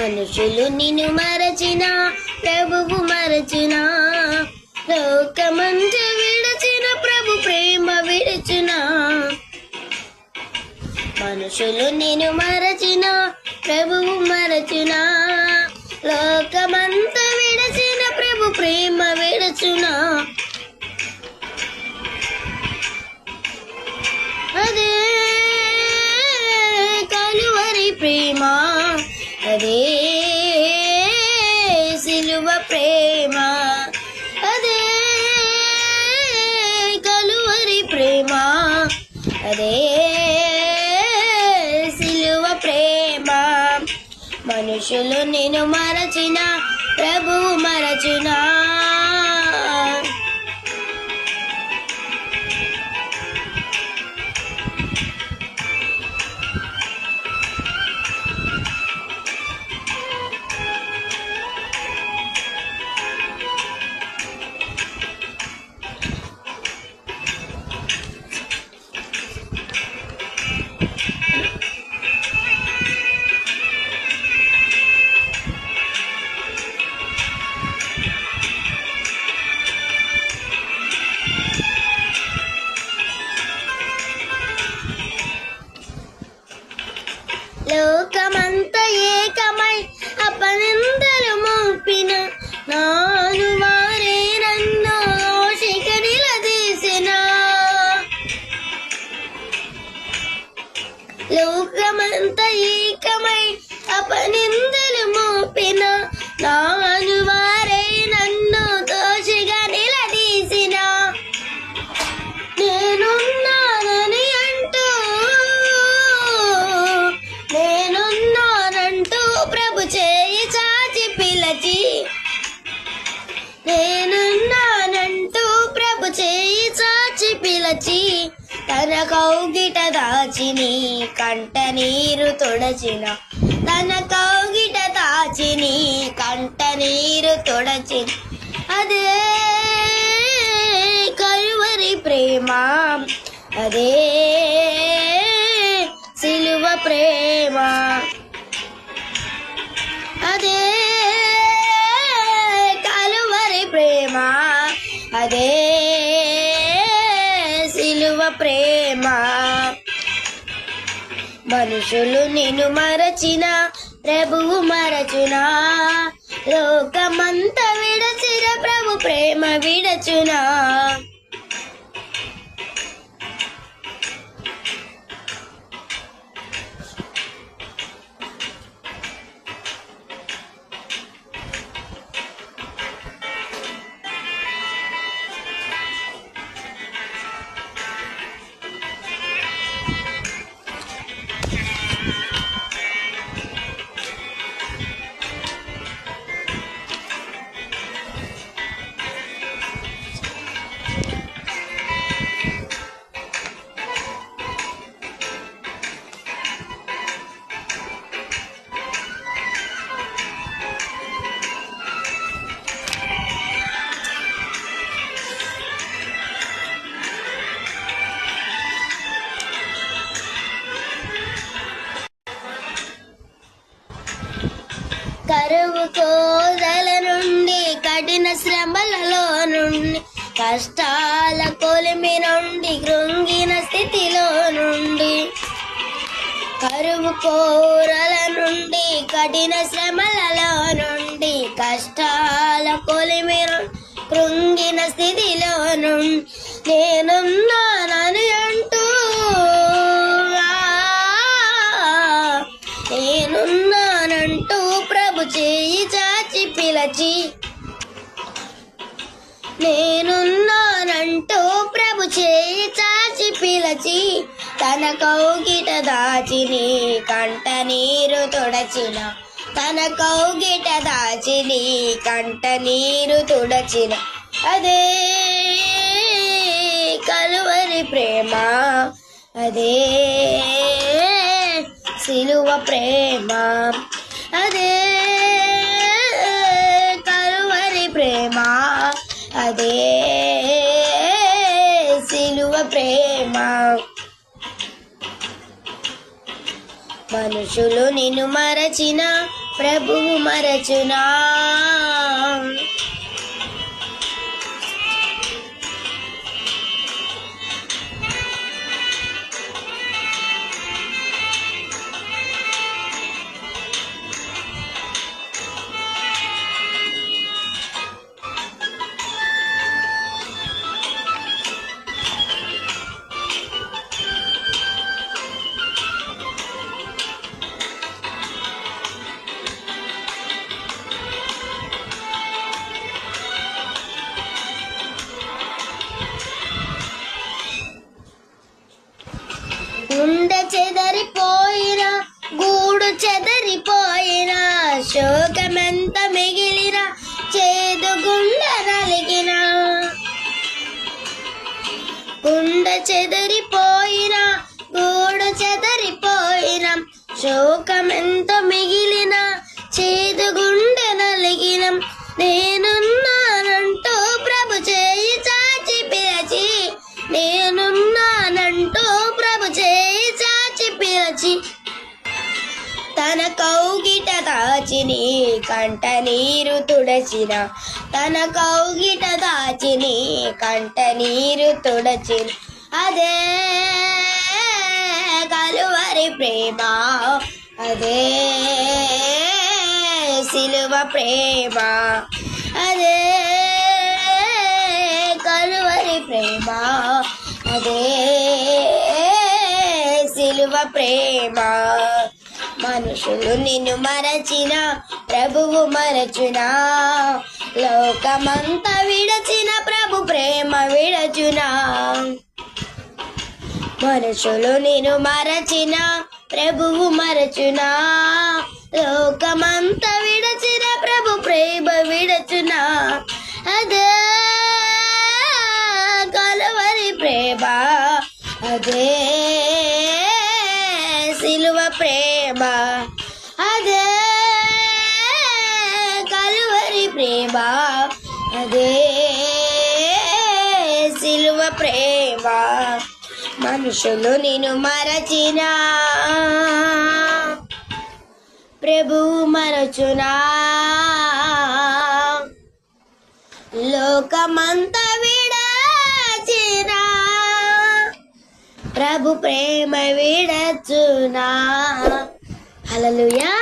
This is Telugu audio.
మనుషులు నిన్ను మరచిన ప్రభువు మరచిన, లోకమంత విడచిన ప్రభు ప్రేమ విడచిన. మనుషులు నిన్ను మరచిన ప్రభువు మరచిన, లోకమంత విడచిన ప్రభు ప్రేమ విడచిన. అదే కలువరి ప్రేమ, అదే సిలువ ప్రేమ, అదే కలువరి ప్రేమ, అదే సిలువ ప్రేమ. మనుషులు నిన్ను మరచిన ప్రభువు మరచిన. లోకమంత ఏకమై అపనిందలు మోపిన, నాను వారే నన్ను దోషిగ నిలదీసిన. లోకమంత ఏకమై అపనిందలు మోపిన, నాను వారే నన్ను దోషిగా నిలదీసిన. నేనున్నానని అంటూ ప్రభు చేయి చాచి పిలచి, నేనున్నానంటూ ప్రభు చేయి చాచి పిలచి, తన కౌగిట దాచి నీ కంట నీరు తొడచిన, తన కౌగిట దాచి నీ కంట నీరు తొడచిన. అదే కలువరి ప్రేమ, అదే సిలువ ప్రేమ, అదే కలువరి ప్రేమ, అదే సిలువ ప్రేమ. మనుషులు నిన్ను మరచిన ప్రభువు మరచున, లోకమంత విడచిన ప్రభు ప్రేమ విడచున. కరువు కోదల నుండి, కఠిన శ్రమలలో నుండి, కష్టాల కొలిమి నుండి, కృంగిన స్థితిలో నుండి. కరువు కోరల నుండి, కఠిన శ్రమలలో నుండి, కష్టాల కొలిమి నుండి, కృంగిన స్థితిలో నుండి. నేనున్నానని అంటూ నేనున్నానంటూ ప్రభు చేయి చాచి పిలచి, నేనున్నానంటూ ప్రభు చేయి చాచి పిలచి, తన కౌగిట దాచి నీ కంట నీరు తొడచిన, తన కౌగిట దాచి నీ కంట నీరు తొడచిన. అదే కలువరి ప్రేమ, అదే సిలువ ప్రేమ, అదే కలువరి ప్రేమ, అదే సిలువ ప్రేమ. మనుషులు నిన్ను మరచిన ప్రభువు మరచునా. గుండె చెదరిపోయిన, గూడు చెదరిపోయిన, శోకమెంత మిగిలిన, చేదు గుండె నలిగిన. గుండె చెదరిపోయిన, గూడు చెదరిపోయిన, శోకమెంత మిగిలిన, చేదు గుండె నలిగిన. నేనున్నానంటూ ప్రభు చేయి చాచి పిలచి, నేనున్నానంటూ ప్రభు చేయి చాచి పిలచి, తన కౌగిట దాచి నీ కంట నీరు తుడచిన, తన కౌగిట దాచి నీ కంట నీరు తుడచిన. అదే కలువరి ప్రేమ, అదే సిలువ ప్రేమ, అదే కలువరి ప్రేమ, అదే సిలువ ప్రేమ. మనుషులు నిన్ను మరచిన, ప్రభువు మరచునా. లోకమంతా విడచిన, ప్రభు ప్రేమ విడచునా. మనుషులు నిన్ను మరచిన, ప్రభువు మరచునా. లోకమంతా విడచిన, ప్రభు ప్రేమ విడచునా. అదే కలువరి ప్రేమ, అదే సిలువ ప్రేమ, అదే కలువరి ప్రేమ, అదే సిలువ ప్రేమ. మనుషులు నిన్ను మరచిన, ప్రభువు మరచునా. లోకమంతా విడచిన, ప్రభు ప్రేమ విడచునా. హల్లెలూయా.